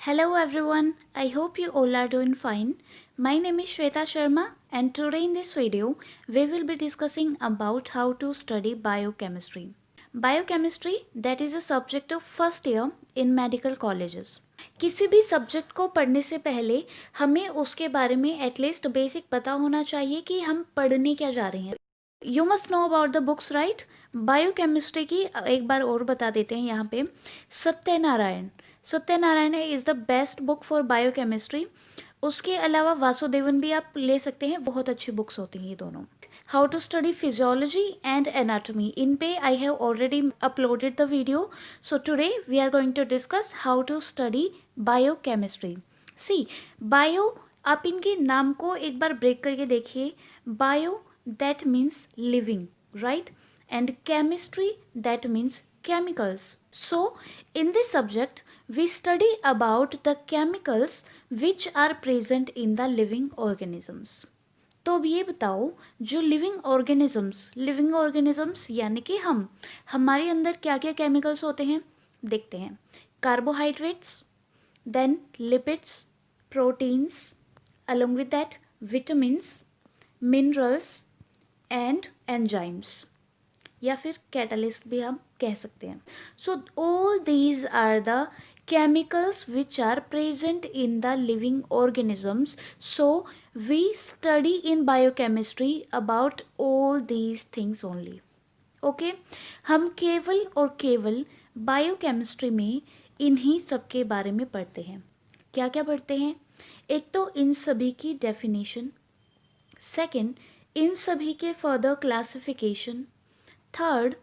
Hello everyone, I hope you all are doing fine. My name is Shweta Sharma and today in this video we will be discussing about how to study biochemistry. Biochemistry that is a subject of first year in medical colleges. किसी भी subject को पढ़ने से पहले हमें उसके बारे में एटलीस्ट बेसिक पता होना चाहिए कि हम पढ़ने क्या जा रहे हैं. You must know about the books right. Biochemistry की एक बार और बता देते हैं यहाँ पे. Satyanarayan is the best book for biochemistry. उसके अलावा वासुदेवन भी आप ले सकते हैं, बहुत अच्छी बुक्स होती हैं ये दोनों. How to study physiology and anatomy, इन पे I have already uploaded the video. So today we are going to discuss how to study biochemistry. See bio, आप इनके नाम को एक बार ब्रेक करके देखिए. Bio that means living, right? And chemistry that means chemicals. So in this subject we study about the chemicals which are present in the living organisms. तो अब ये बताओ, जो लिविंग ऑर्गेनिजम्स यानी कि हमारे अंदर क्या क्या केमिकल्स होते हैं देखते हैं. Carbohydrates, then lipids, proteins, along with that vitamins, minerals and enzymes या फिर कैटलिस्ट भी हम कह सकते हैं. So all these are the chemicals which are present in the living organisms. So we study in biochemistry about all these things only. Okay, हम केवल और केवल बायोकेमिस्ट्री में इन्हीं सब के बारे में पढ़ते हैं. क्या क्या पढ़ते हैं? एक तो इन सभी की डेफिनेशन, सेकंड इन सभी के फर्दर क्लासिफिकेशन, थर्ड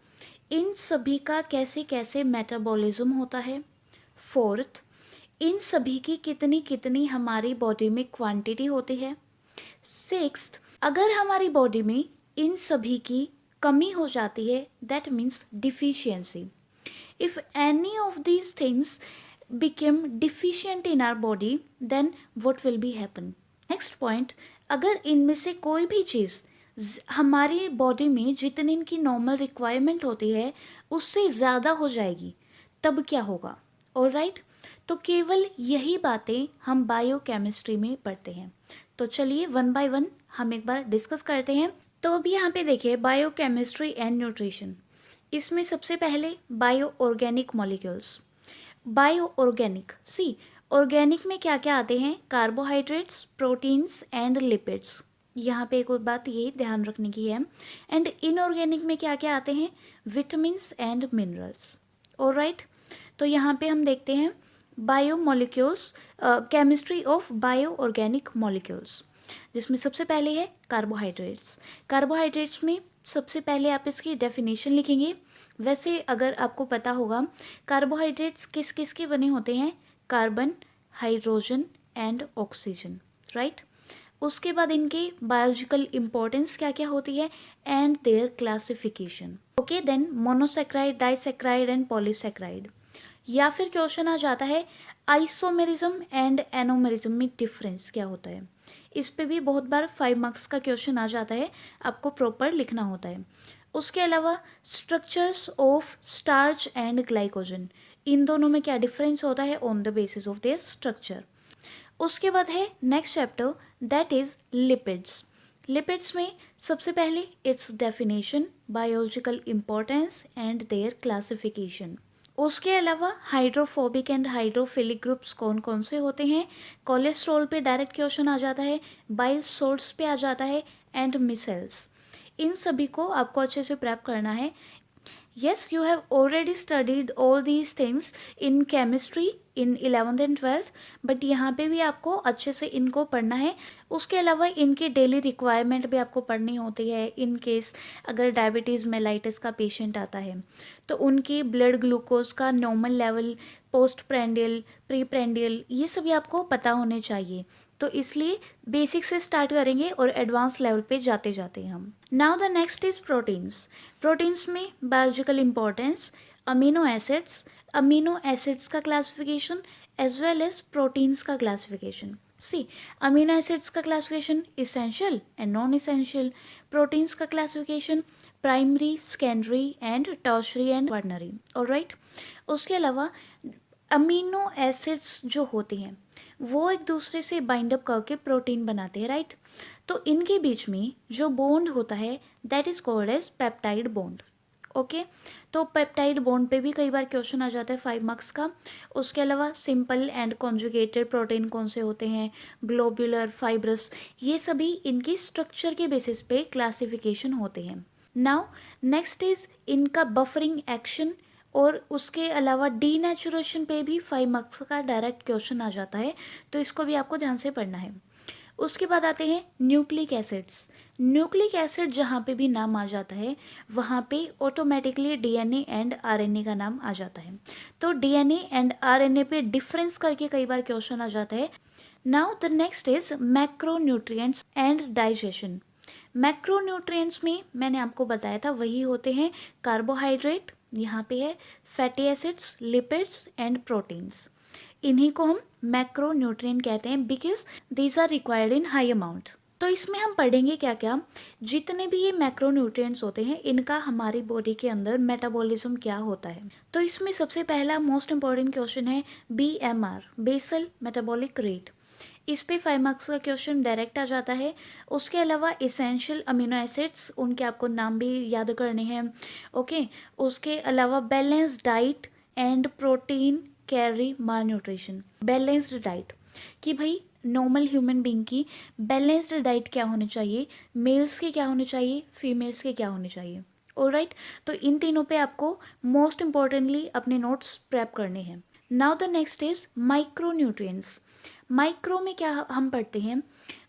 इन सभी का कैसे कैसे मेटाबॉलिज्म होता है, फोर्थ इन सभी की कितनी कितनी हमारी बॉडी में क्वांटिटी होती है, सिक्स्थ अगर हमारी बॉडी में इन सभी की कमी हो जाती है that means deficiency. If any of these things become deficient in our body then what will be happen. Next point, अगर इनमें से कोई भी चीज़ हमारी बॉडी में जितनी इनकी नॉर्मल रिक्वायरमेंट होती है उससे ज़्यादा हो जाएगी तब क्या होगा. ऑलराइट, तो केवल यही बातें हम बायोकेमिस्ट्री में पढ़ते हैं. तो चलिए वन बाय वन हम एक बार डिस्कस करते हैं. तो अब यहाँ पे देखिए बायोकेमिस्ट्री एंड न्यूट्रिशन. इसमें सबसे पहले bio organic molecules. Bio organic, see organic में क्या क्या आते हैं? Carbohydrates, proteins and lipids. यहाँ पे एक और बात ये ध्यान रखने की है. एंड इनऑर्गेनिक में क्या क्या आते हैं? Vitamins and minerals. ऑलराइट, तो यहाँ पे हम देखते हैं bio molecules, chemistry of bio organic molecules, जिसमें सबसे पहले है कार्बोहाइड्रेट्स. कार्बोहाइड्रेट्स में सबसे पहले आप इसकी डेफिनेशन लिखेंगे. वैसे अगर आपको पता होगा कार्बोहाइड्रेट्स किस किस के बने होते हैं? Carbon, hydrogen and oxygen, right. उसके बाद इनके बायोलॉजिकल इंपॉर्टेंस क्या क्या होती है and their classification. Okay, then monosaccharide, disaccharide and polysaccharide. या फिर क्वेश्चन आ जाता है आइसोमेरिज्म एंड एनोमेरिज्म में डिफरेंस क्या होता है. इस पे भी बहुत बार 5 मार्क्स का क्वेश्चन आ जाता है, आपको प्रॉपर लिखना होता है. उसके अलावा structures of starch and glycogen, इन दोनों में क्या डिफरेंस होता है on the basis of their structure. उसके बाद है next chapter that is lipids. Lipids में सबसे पहले its definition, biological importance and their classification. उसके अलावा हाइड्रोफोबिक एंड हाइड्रोफिलिक ग्रुप्स कौन कौन से होते हैं. कोलेस्ट्रॉल पे डायरेक्ट क्वेश्चन आ जाता है, बाइल सोल्ट्स पे आ जाता है एंड मिसेल्स. इन सभी को आपको अच्छे से प्रेप करना है. Yes, you have already studied all these things in chemistry in 11th and 12th, but यहाँ पे भी आपको अच्छे से इनको पढ़ना है. उसके अलावा इनकी डेली रिक्वायरमेंट भी आपको पढ़नी होती है. इन केस अगर डायबिटीज़ मेलाइटिस का पेशेंट आता है तो उनकी ब्लड ग्लूकोज का normal level, post prandial, pre prandial, ये सभी आपको पता होने चाहिए. तो इसलिए बेसिक से स्टार्ट करेंगे और एडवांस लेवल पे जाते जाते हम. Now the next is proteins. Proteins में बायोलॉजिकल इंपॉर्टेंस, अमीनो एसिड्स का classification as well as proteins का क्लासिफिकेशन. सी अमीनो एसिड्स का classification essential and non essential. Proteins का classification primary, secondary and tertiary and quaternary. Alright, उसके अलावा amino acids जो होते हैं वो एक दूसरे से बाइंड अप करके प्रोटीन बनाते हैं, राइट। तो इनके बीच में जो बॉन्ड होता है that is called as peptide bond. Okay, तो पेप्टाइड बॉन्ड पे भी कई बार क्वेश्चन आ जाता है 5 मार्क्स का। उसके अलावा सिंपल एंड कॉन्जुगेटेड प्रोटीन कौन से होते हैं, ग्लोब्यूलर, फाइब्रस, ये सभी इनकी स्ट्रक्चर के बेसिस पे क्लासिफिकेशन होते हैं। नाउ नेक्स्ट इज इनका बफरिंग एक्शन, और उसके अलावा डीनेचुरेशन पे भी 5 मार्क्स का डायरेक्ट क्वेश्चन आ जाता है, तो इसको भी आपको ध्यान से पढ़ना है। उसके बाद आते हैं न्यूक्लिक एसिड्स। न्यूक्लिक एसिड जहाँ पे भी नाम आ जाता है वहाँ पे ऑटोमेटिकली डीएनए एंड आरएनए का नाम आ जाता है। तो डीएनए एंड आरएनए पे डिफरेंस करके कई बार क्वेश्चन आ जाता है। Now the next is macronutrients and digestion. Macronutrients में मैंने आपको बताया था वही होते हैं कार्बोहाइड्रेट, यहाँ पे है fatty acids, lipids and proteins. इन्हीं को हम मैक्रोन्यूट्रिएंट कहते हैं because these are required in high amount. तो इसमें हम पढ़ेंगे क्या क्या, जितने भी ये मैक्रोन्यूट्रिएंट्स होते हैं इनका हमारी बॉडी के अंदर मेटाबॉलिज्म क्या होता है। तो इसमें सबसे पहला मोस्ट इंपॉर्टेंट क्वेश्चन है BMR, बेसल मेटाबॉलिक रेट। इस पे 5 मार्क्स का क्वेश्चन डायरेक्ट आ जाता है। उसके अलावा इसेंशियल अमीनो एसिड्स, उनके आपको नाम भी याद करने हैं। ओके, उसके अलावा balance diet and protein carry mall nutrition. Balanced diet कि भाई नॉर्मल ह्यूमन बीइंग की बैलेंस्ड डाइट क्या होनी चाहिए, मेल्स के क्या होने चाहिए, फीमेल्स के क्या होने चाहिए। ऑलराइट, तो इन तीनों पे आपको मोस्ट इम्पॉर्टेंटली अपने नोट्स प्रेप करने हैं। Now the next is micronutrients. Micro में क्या हम पढ़ते हैं,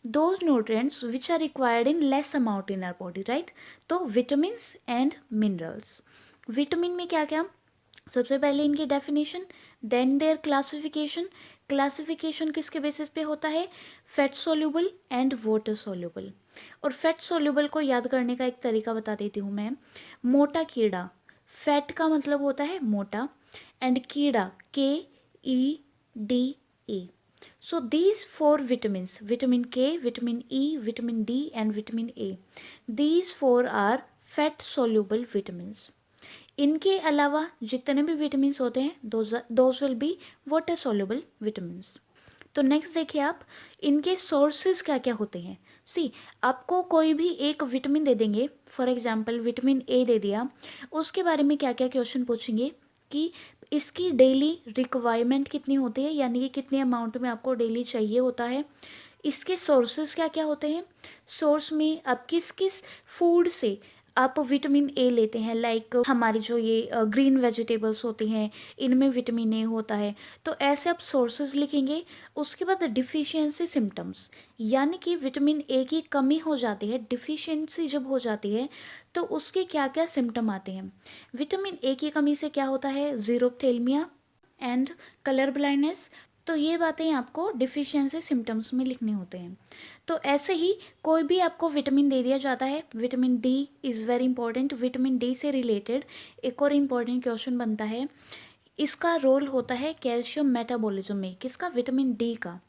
those nutrients which are required in less amount in our body, right. तो विटामिन्स एंड मिनरल्स। विटामिन में क्या क्या, सबसे पहले इनकी definition, then their classification. Classification किसके बेसिस पे होता है, fat soluble and water soluble. और फैट सोल्यूबल को याद करने का एक तरीका बता देती हूँ मैं। मोटा कीड़ा, फैट का मतलब होता है मोटा, एंड कीड़ा KEDA। So these 4 vitamins, vitamin K, vitamin E, vitamin D and vitamin A, these 4 are fat soluble vitamins. इनके अलावा जितने भी विटामिन्स होते हैं those will be water soluble vitamins. तो नेक्स्ट देखिए आप, इनके सोर्सेज क्या क्या होते हैं। सी, आपको कोई भी एक विटामिन दे देंगे, फॉर एग्जांपल विटामिन A दे दिया, उसके बारे में क्या क्या क्वेश्चन पूछेंगे कि इसकी डेली रिक्वायरमेंट कितनी होती है, यानी कि कितने अमाउंट में आपको डेली चाहिए होता है। इसके सोर्सेज क्या क्या होते हैं, सोर्स में आप किस किस फूड से आप विटामिन ए लेते हैं, लाइक हमारी जो ये ग्रीन वेजिटेबल्स होती हैं इनमें विटामिन ए होता है। तो ऐसे आप सोर्सेज लिखेंगे। उसके बाद डिफिशियंसी सिम्टम्स, यानी कि विटामिन ए की कमी हो जाती है, डिफिशियंसी जब हो जाती है तो उसके क्या क्या सिम्टम आते हैं। विटामिन ए की कमी से क्या होता है, जीरोप्थेल्मिया एंड कलर ब्लाइंडनेस। तो ये बातें आपको डिफिशियंसी सिम्टम्स में लिखने होते हैं। तो ऐसे ही कोई भी आपको विटामिन दे दिया जाता है, vitamin D is very important. Vitamin D से रिलेटेड एक और इम्पॉर्टेंट क्वेश्चन बनता है, इसका रोल होता है कैल्शियम मेटाबॉलिज्म में, किसका, विटामिन डी का।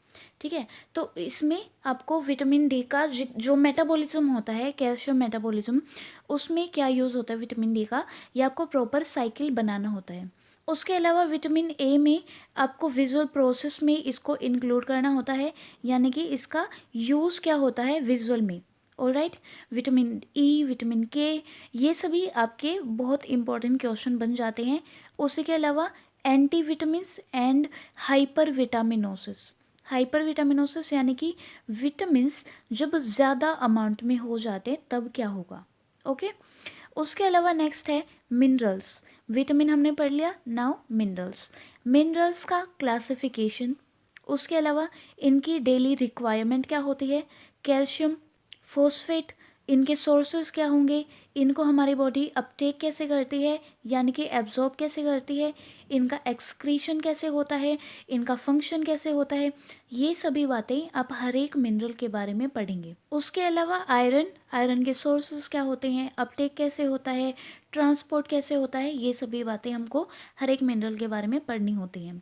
ठीक है, तो इसमें आपको विटामिन डी का जो मेटाबॉलिज्म होता है, कैल्शियम मेटाबॉलिज्म, उसमें क्या यूज़ होता है विटामिन डी का, ये आपको प्रॉपर साइकिल बनाना होता है। उसके अलावा विटामिन ए में आपको विजुअल प्रोसेस में इसको इंक्लूड करना होता है, यानी कि इसका यूज़ क्या होता है विजुअल में। ऑलराइट, विटामिन ई, विटामिन के, ये सभी आपके बहुत इंपॉर्टेंट क्वेश्चन बन जाते हैं। उसी के अलावा anti vitamins and hyper vitaminosis. Hyper vitaminosis यानी कि विटामिन्स जब ज़्यादा अमाउंट में हो जाते तब क्या होगा। ओके, उसके अलावा नेक्स्ट है मिनरल्स। विटामिन हमने पढ़ लिया, नाउ मिनरल्स। मिनरल्स का क्लासिफिकेशन, उसके अलावा इनकी डेली रिक्वायरमेंट क्या होती है, कैल्शियम, फॉस्फेट, इनके सोर्सेज क्या होंगे, इनको हमारी बॉडी अपटेक कैसे करती है, यानी कि एब्जॉर्ब कैसे करती है, इनका एक्सक्रीशन कैसे होता है, इनका फंक्शन कैसे होता है, ये सभी बातें आप हर एक मिनरल के बारे में पढ़ेंगे। उसके अलावा आयरन, आयरन के सोर्सेज क्या होते हैं, अपटेक कैसे होता है, ट्रांसपोर्ट कैसे होता है, ये सभी बातें हमको हर एक मिनरल के बारे में पढ़नी होती हैं।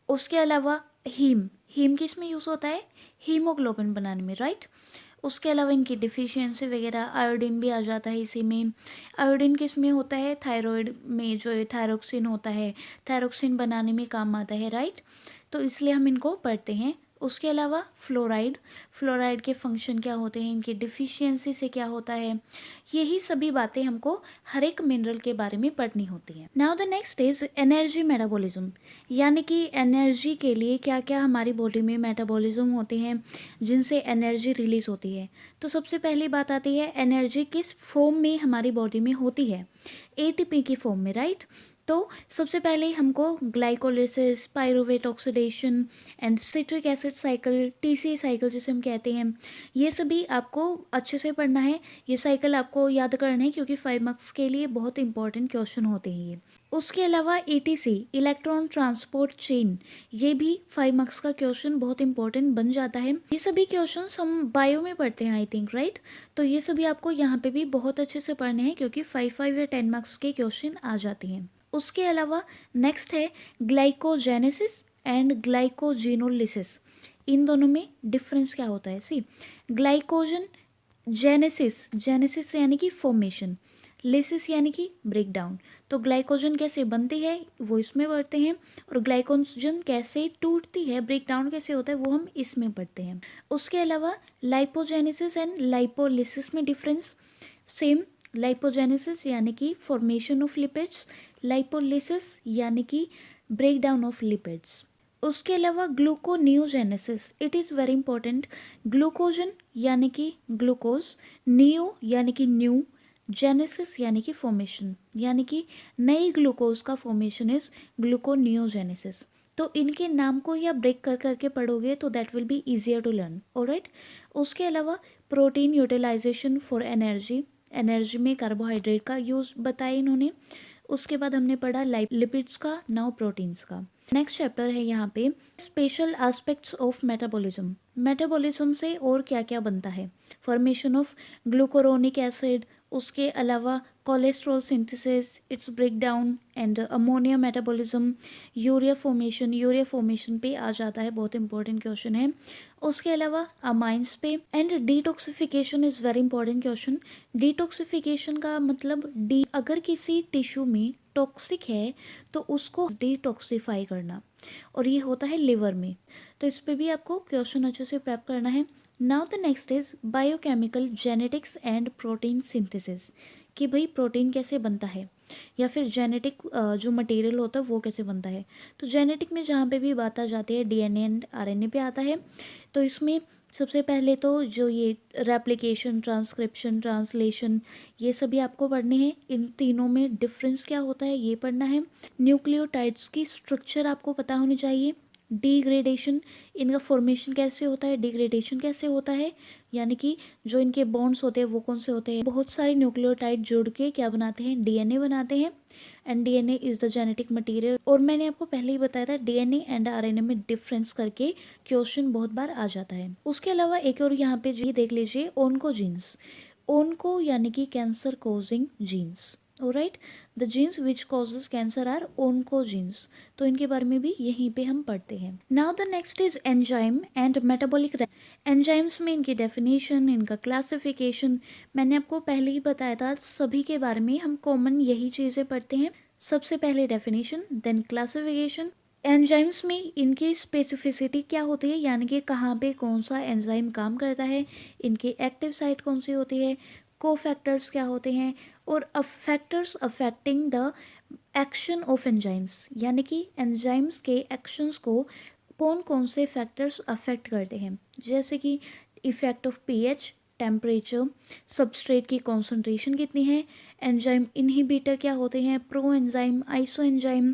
उसके अलावा हीम, हीम किस में यूज़ होता है, हीमोग्लोबिन बनाने में, राइट। उसके अलावा इनकी डिफिशियंसी वगैरह, आयोडीन भी आ जाता है इसी में। आयोडीन किस में होता है? थायराइड में जो थायरोक्सिन होता है, थायरोक्सिन बनाने में काम आता है, राइट। तो इसलिए हम इनको पढ़ते हैं। उसके अलावा फ्लोराइड, फ्लोराइड के फंक्शन क्या होते हैं, इनकी डिफिशियंसी से क्या होता है, यही सभी बातें हमको हर एक मिनरल के बारे में पढ़नी होती हैं। Now the next is energy metabolism, यानी कि एनर्जी के लिए क्या क्या हमारी बॉडी में मेटाबॉलिज्म होते हैं जिनसे एनर्जी रिलीज होती है। तो सबसे पहली बात आती है एनर्जी किस फॉर्म में हमारी बॉडी में होती है, एटीपी की फॉर्म में, राइट। तो सबसे पहले हमको glycolysis, pyruvate oxidation and citric acid cycle, TC cycle जिसे हम कहते हैं, ये सभी आपको अच्छे से पढ़ना है। ये साइकिल आपको याद करना है क्योंकि 5 मार्क्स के लिए बहुत इंपॉर्टेंट क्वेश्चन होते हैं ये। उसके अलावा ईटीसी, इलेक्ट्रॉन ट्रांसपोर्ट चेन, ये भी 5 मार्क्स का क्वेश्चन बहुत इंपॉर्टेंट बन जाता है। ये सभी क्वेश्चन हम बायो में पढ़ते हैं आई थिंक, राइट। तो ये सभी आपको यहाँ पे भी बहुत अच्छे से पढ़ने हैं क्योंकि 5 या 10 मार्क्स के क्वेश्चन आ जाते हैं। उसके अलावा नेक्स्ट है ग्लाइकोजेनेसिस एंड ग्लाइकोजिनोलिसिस। इन दोनों में डिफरेंस क्या होता है? सी, ग्लाइकोजन जेनेसिस, जेनेसिस यानी कि फॉर्मेशन, लिसिस यानी कि ब्रेक डाउन। तो ग्लाइकोजन कैसे बनती है वो इसमें पढ़ते हैं, और ग्लाइकोजन कैसे टूटती है, ब्रेक डाउन कैसे होता है, वो हम इसमें पढ़ते हैं। उसके अलावा लाइपोजेनेसिस एंड लाइपोलिसिस में डिफरेंस सेम, लाइपोजेनेसिस यानी कि फॉर्मेशन ऑफ लिपिड्स, लाइपोलिसिस यानी कि ब्रेक डाउन ऑफ लिपिड्स। उसके अलावा gluconeogenesis, it is very important. Glucagon यानी कि ग्लूकोज, नियो यानी कि न्यू, जेनेसिस यानी कि फॉर्मेशन, यानी कि नई ग्लूकोज का फॉर्मेशन इज ग्लूकोनियोजेनेसिस। तो इनके नाम को या ब्रेक कर करके पढ़ोगे तो that will be easier to learn, alright. उसके अलावा protein utilization for energy, energy में कार्बोहाइड्रेट का यूज़ बताया इन्होंने। उसके बाद हमने पढ़ा लिपिड्स का, नाउ प्रोटीन्स का। नेक्स्ट चैप्टर है यहाँ पे special aspects of metabolism. Metabolism से और क्या क्या बनता है, फॉर्मेशन ऑफ ग्लूकोरोनिक एसिड, उसके अलावा cholesterol synthesis, its break down and ammonia metabolism, urea formation, urea formation पे आ जाता है, बहुत इंपॉर्टेंट क्वेश्चन है। उसके अलावा अमाइंस पे and detoxification is very important question. Detoxification का मतलब अगर किसी टिश्यू में टॉक्सिक है तो उसको डिटॉक्सिफाई करना, और ये होता है लिवर में। तो इस पे भी आपको क्वेश्चन अच्छे से प्रेप करना है। Now the next is biochemical genetics and protein synthesis, कि भाई प्रोटीन कैसे बनता है या फिर जेनेटिक जो मटेरियल होता है वो कैसे बनता है। तो जेनेटिक में जहाँ पे भी बात आ जाती है डीएनए एंड आरएनए पे आता है। तो इसमें सबसे पहले तो जो ये रेप्लिकेशन, ट्रांसक्रिप्शन, ट्रांसलेशन, ये सभी आपको पढ़ने हैं। इन तीनों में डिफरेंस क्या होता है ये पढ़ना है। न्यूक्लियोटाइड्स की स्ट्रक्चर आपको पता होनी चाहिए। डिग्रेडेशन, इनका फॉर्मेशन कैसे होता है, डिग्रेडेशन कैसे होता है, यानी कि जो इनके बॉन्ड्स होते हैं वो कौन से होते हैं। बहुत सारे न्यूक्लियोटाइड जुड़ के क्या बनाते हैं, डीएनए बनाते हैं, and DNA is the genetic material. और मैंने आपको पहले ही बताया था डीएनए एंड आरएनए में डिफरेंस करके क्वेश्चन बहुत बार आ जाता है। उसके अलावा एक और यहाँ पे जी देख लीजिए, ओन्कोजीन्स, ओनको यानी कि cancer causing genes, alright. The genes which causes cancer are oncogenes. तो इनके बारे में भी यहीं पे हम पढ़ते हैं। Now the next is enzyme and metabolic. Enzymes में इनकी डेफिनेशन, इनका क्लासिफिकेशन मैंने आपको पहले ही बताया था। सभी के बारे में हम कॉमन यही चीज़ें पढ़ते हैं। सबसे पहले डेफिनेशन, देन क्लासिफिकेशन। एंजाइम्स में इनकी स्पेसिफिसिटी क्या होती है, यानी कि कहाँ पे कौन सा एंजाइम काम करता है, इनकी एक्टिव साइट कौन सी होती है, कोफैक्टर्स क्या होते हैं, और factors affecting the action of enzymes, यानी कि एंजाइम्स के एक्शंस को कौन कौन से फैक्टर्स अफेक्ट करते हैं, जैसे कि effect of pH, temperature, substrate की कॉन्सेंट्रेशन कितनी है, एंजाइम इनहिबिटर क्या होते हैं, pro enzyme, iso enzyme,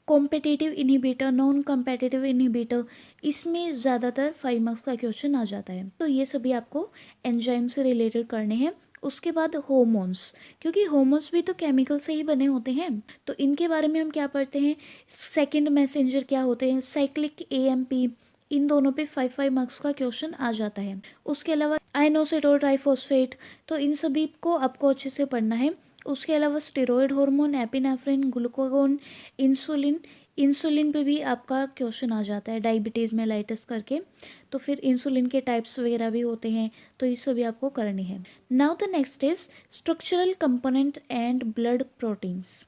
competitive inhibitor, non competitive inhibitor. इसमें ज़्यादातर 5 मार्क्स का क्वेश्चन आ जाता है। तो ये सभी आपको एंजाइम से रिलेटेड करने हैं। उसके बाद हार्मोन्स, क्योंकि हार्मोन्स भी तो केमिकल से ही बने होते हैं, तो इनके बारे में हम क्या पढ़ते हैं, सेकंड मैसेंजर क्या होते हैं, साइक्लिक एएमपी, इन दोनों पे 5 मार्क्स का क्वेश्चन आ जाता है। उसके अलावा आइनोसिटोल ट्राइफॉस्फेट, तो इन सभी को आपको अच्छे से पढ़ना है। उसके अलावा steroid hormone, epinephrine, glucagon, insulin, insulin पे भी आपका क्वेश्चन आ जाता है, डायबिटीज़ मेलाइटिस करके, तो फिर इंसुलिन के टाइप्स वगैरह भी होते हैं, तो ये सभी आपको करनी है। Now the next is structural component and blood proteins.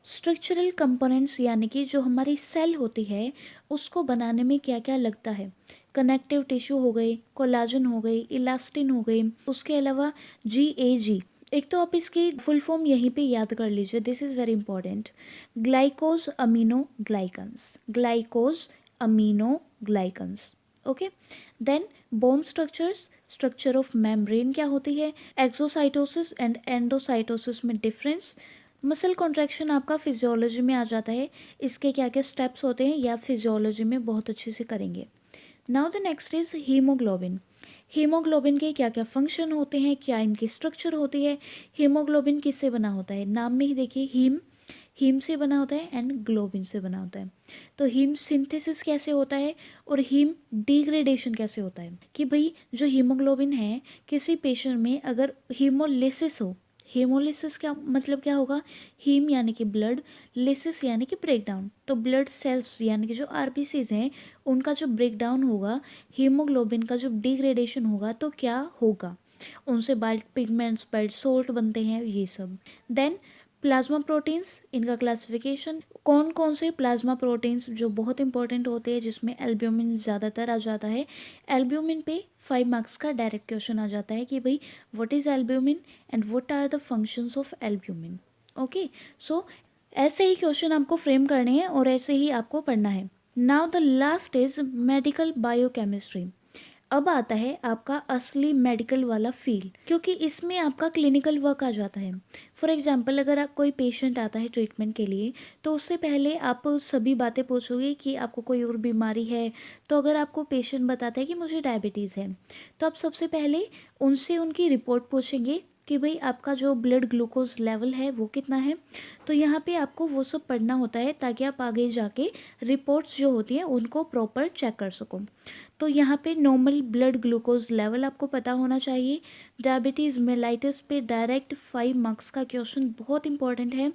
Structural components यानी कि जो हमारी सेल होती है उसको बनाने में क्या क्या लगता है। कनेक्टिव टिश्यू हो गई, कोलाजन हो गई, इलास्टिन हो गई, उसके अलावा GAG। एक तो आप इसकी फुल फॉर्म यहीं पे याद कर लीजिए, this is very important. Glycosaminoglycans, glycosaminoglycans. Okay, then bone structures, structure of membrane क्या होती है, एक्सोसाइटोसिस एंड एंडोसाइटोसिस में डिफरेंस। मसल कॉन्ट्रैक्शन आपका फिजियोलॉजी में आ जाता है, इसके क्या क्या स्टेप्स होते हैं ये आप फिजियोलॉजी में बहुत अच्छे से करेंगे। Now the next is haemoglobin. Haemoglobin के क्या क्या फंक्शन होते हैं, क्या इनकी स्ट्रक्चर होती है, हीमोग्लोबिन किससे बना होता है, नाम में ही देखिए हीम, हीम से बना होता है एंड ग्लोबिन से बना होता है। तो हीम सिंथेसिस कैसे होता है और हीम डिग्रेडेशन कैसे होता है, कि भाई जो हीमोग्लोबिन है किसी पेशेंट में अगर हीमोलिसिस हो, हीमोलिसिस क्या मतलब क्या होगा, हीम यानी कि ब्लड, लिसिस यानी कि ब्रेकडाउन, तो ब्लड सेल्स यानी कि जो RBCs हैं उनका जो ब्रेकडाउन होगा, हीमोग्लोबिन का जो डिग्रेडेशन होगा, तो क्या होगा, उनसे बाइट पिगमेंट्स, बाइट सोल्ट बनते हैं, ये सब। देन प्लाज्मा प्रोटीन्स, इनका क्लासिफिकेशन, कौन कौन से प्लाज्मा प्रोटीन्स जो बहुत इंपॉर्टेंट होते हैं जिसमें एल्ब्यूमिन ज़्यादातर आ जाता है। एल्ब्यूमिन पे 5 मार्क्स का डायरेक्ट क्वेश्चन आ जाता है कि भाई what is albumin and what are the functions of albumin. Okay, so ऐसे ही क्वेश्चन आपको फ्रेम करने हैं और ऐसे ही आपको पढ़ना है। Now the last is medical biochemistry. अब आता है आपका असली मेडिकल वाला फील्ड, क्योंकि इसमें आपका क्लिनिकल वर्क आ जाता है। फॉर एग्जांपल अगर आप कोई पेशेंट आता है ट्रीटमेंट के लिए, तो उससे पहले आप सभी बातें पूछोगे कि आपको कोई और बीमारी है। तो अगर आपको पेशेंट बताता है कि मुझे डायबिटीज़ है, तो आप सबसे पहले उनसे उनकी रिपोर्ट पूछेंगे कि भाई आपका जो ब्लड ग्लूकोज लेवल है वो कितना है। तो यहाँ पे आपको वो सब पढ़ना होता है ताकि आप आगे जाके रिपोर्ट्स जो होती हैं उनको प्रॉपर चेक कर सको। तो यहाँ पे नॉर्मल ब्लड ग्लूकोज लेवल आपको पता होना चाहिए। डायबिटीज़ मेलाइटिस पे डायरेक्ट 5 मार्क्स का क्वेश्चन बहुत इंपॉर्टेंट है।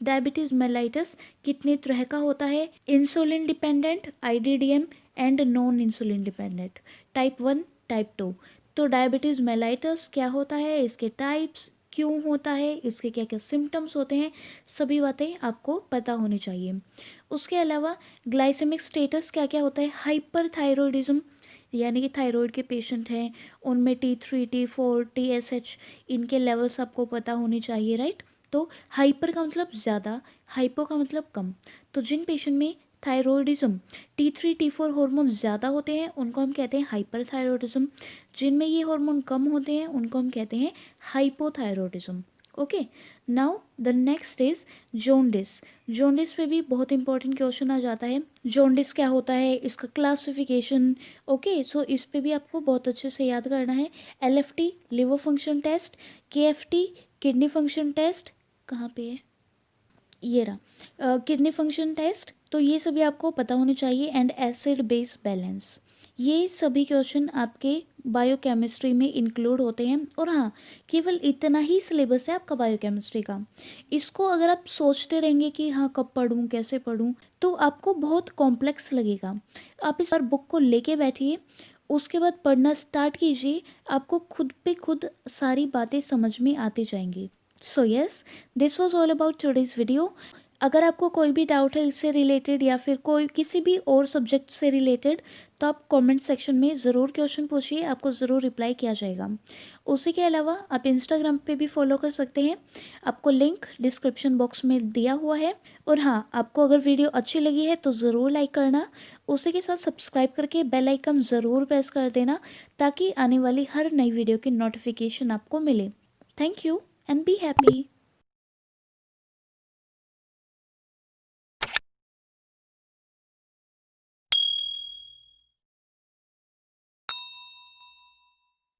डायबिटीज़ मेलाइटिस कितने तरह का होता है, insulin dependent, IDDM and non insulin dependent, type 1, type 2। तो डायबिटीज़ मेलाइटिस क्या होता है, इसके टाइप्स क्यों होता है, इसके क्या क्या सिम्टम्स होते हैं, सभी बातें आपको पता होनी चाहिए। उसके अलावा ग्लाइसेमिक स्टेटस क्या क्या होता है, हाइपरथायरॉयडिज्म यानी कि थायराइड के पेशेंट हैं उनमें T3, T4, TSH इनके लेवल्स आपको पता होनी चाहिए, राइट। तो हाइपर का मतलब ज़्यादा, हाइपो का मतलब कम। तो जिन पेशेंट में थायरॉयडिज्म T3, T4 हार्मोन ज़्यादा होते हैं उनको हम कहते हैं हाइपरथायरॉयडिज्म। जिनमें ये हार्मोन कम होते हैं उनको हम कहते हैं hypothyroidism. Okay, now the next is jaundice. Jaundice पे भी बहुत इंपॉर्टेंट क्वेश्चन आ जाता है, जॉन्डिस क्या होता है, इसका क्लासिफिकेशन। ओके, सो इस पे भी आपको बहुत अच्छे से याद करना है। LFT liver function test, KFT kidney function test, कहाँ पे है ये रहा, किडनी फंक्शन टेस्ट, तो ये सभी आपको पता होने चाहिए। एंड एसिड बेस बैलेंस, ये सभी क्वेश्चन आपके बायोकेमिस्ट्री में इंक्लूड होते हैं। और हाँ, केवल इतना ही सिलेबस है आपका बायोकेमिस्ट्री का। इसको अगर आप सोचते रहेंगे कि हाँ कब पढ़ूँ कैसे पढ़ूँ, तो आपको बहुत कॉम्प्लेक्स लगेगा। आप इस बार बुक को लेके बैठिए, उसके बाद पढ़ना स्टार्ट कीजिए, आपको खुद पे खुद सारी बातें समझ में आती जाएंगी। So yes, this was all about today's video. अगर आपको कोई भी डाउट है इससे रिलेटेड या फिर कोई किसी भी और सब्जेक्ट से रिलेटेड, तो आप कमेंट सेक्शन में ज़रूर क्वेश्चन पूछिए, आपको ज़रूर रिप्लाई किया जाएगा। उसी के अलावा आप इंस्टाग्राम पे भी फॉलो कर सकते हैं, आपको लिंक डिस्क्रिप्शन बॉक्स में दिया हुआ है। और हाँ, आपको अगर वीडियो अच्छी लगी है तो ज़रूर लाइक करना, उसी के साथ सब्सक्राइब करके बेल आइकन ज़रूर प्रेस कर देना ताकि आने वाली हर नई वीडियो की नोटिफिकेशन आपको मिले। Thank you and be happy.